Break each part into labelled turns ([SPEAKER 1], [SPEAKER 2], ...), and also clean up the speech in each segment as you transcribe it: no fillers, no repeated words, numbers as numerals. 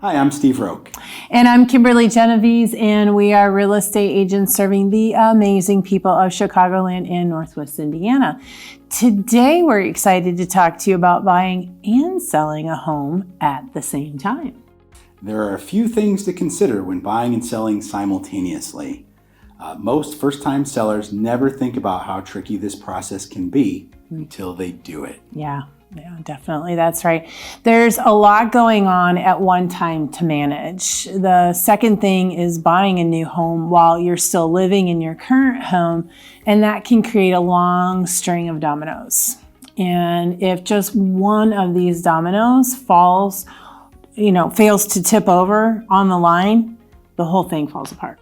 [SPEAKER 1] Hi, I'm Steve Roque.
[SPEAKER 2] And I'm Kimberly Genovese, and we are real estate agents serving the amazing people of Chicagoland and Northwest Indiana. Today, we're excited to talk to you about buying and selling a home at the same time.
[SPEAKER 1] There are a few things to consider when buying and selling simultaneously. Most first-time sellers never think about how tricky this process can be until they do it.
[SPEAKER 2] Yeah, definitely. That's right. There's a lot going on at one time to manage. The second thing is buying a new home while you're still living in your current home, and that can create a long string of dominoes. And if just one of these dominoes fails to tip over on the line, the whole thing falls apart.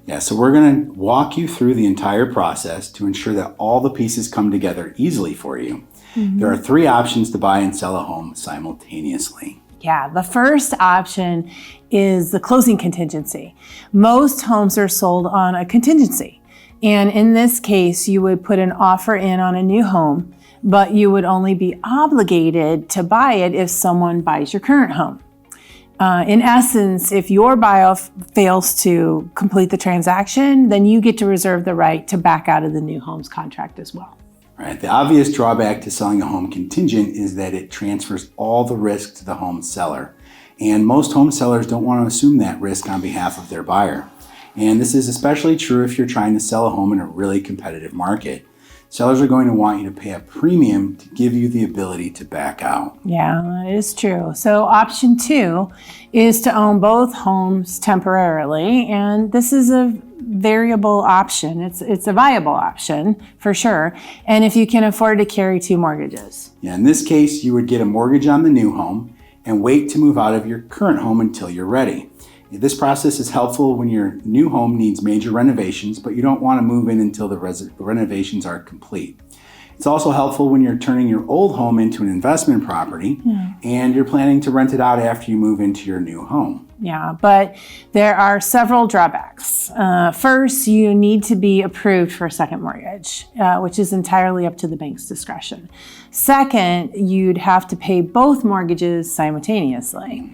[SPEAKER 1] Yeah, so we're going to walk you through the entire process to ensure that all the pieces come together easily for you. There are three options to buy and sell a home simultaneously.
[SPEAKER 2] Yeah, the first option is the closing contingency. Most homes are sold on a contingency. And in this case, you would put an offer in on a new home, but you would only be obligated to buy it if someone buys your current home. In essence, if your buyer fails to complete the transaction, then you get to reserve the right to back out of the new home's contract as well.
[SPEAKER 1] Right. The obvious drawback to selling a home contingent is that it transfers all the risk to the home seller. And most home sellers don't want to assume that risk on behalf of their buyer. And this is especially true if you're trying to sell a home in a really competitive market. Sellers are going to want you to pay a premium to give you the ability to back out.
[SPEAKER 2] Yeah, that is true. So option 2 is to own both homes temporarily, and this is a variable option. It's a viable option for sure, and if you can afford to carry 2 mortgages.
[SPEAKER 1] Yeah, in this case, you would get a mortgage on the new home and wait to move out of your current home until you're ready. This process is helpful when your new home needs major renovations, but you don't want to move in until the renovations are complete. It's also helpful when you're turning your old home into an investment property and you're planning to rent it out after you move into your new home.
[SPEAKER 2] Yeah, but there are several drawbacks. First, you need to be approved for a second mortgage, which is entirely up to the bank's discretion. Second, you'd have to pay both mortgages simultaneously.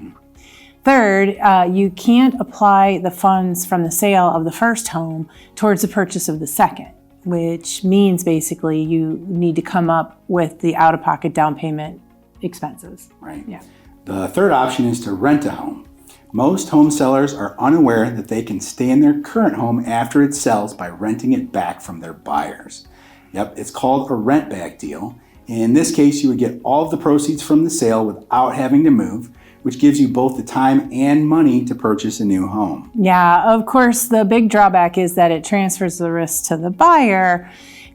[SPEAKER 2] Third, you can't apply the funds from the sale of the first home towards the purchase of the second, which means basically you need to come up with the out-of-pocket down payment expenses.
[SPEAKER 1] Right.
[SPEAKER 2] Yeah.
[SPEAKER 1] The third option is to rent a home. Most home sellers are unaware that they can stay in their current home after it sells by renting it back from their buyers. Yep, it's called a rent-back deal. In this case, you would get all of the proceeds from the sale without having to move, which gives you both the time and money to purchase a new home.
[SPEAKER 2] Yeah, of course, the big drawback is that it transfers the risk to the buyer,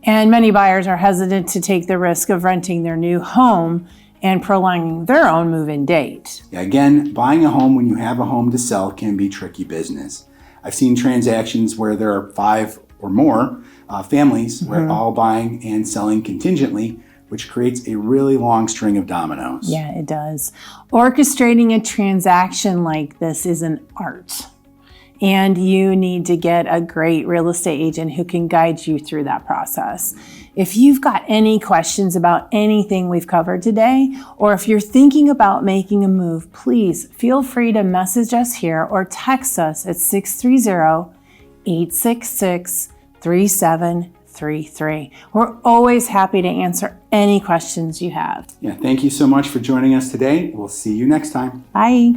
[SPEAKER 2] and many buyers are hesitant to take the risk of renting their new home and prolonging their own move-in date.
[SPEAKER 1] Yeah, again, buying a home when you have a home to sell can be tricky business. I've seen transactions where there are 5 or more families where all buying and selling contingently, which creates a really long string of dominoes.
[SPEAKER 2] Yeah, it does. Orchestrating a transaction like this is an art, and you need to get a great real estate agent who can guide you through that process. If you've got any questions about anything we've covered today, or if you're thinking about making a move, please feel free to message us here or text us at 630-866-3733. We're always happy to answer any questions you have.
[SPEAKER 1] Yeah, thank you so much for joining us today. We'll see you next time.
[SPEAKER 2] Bye.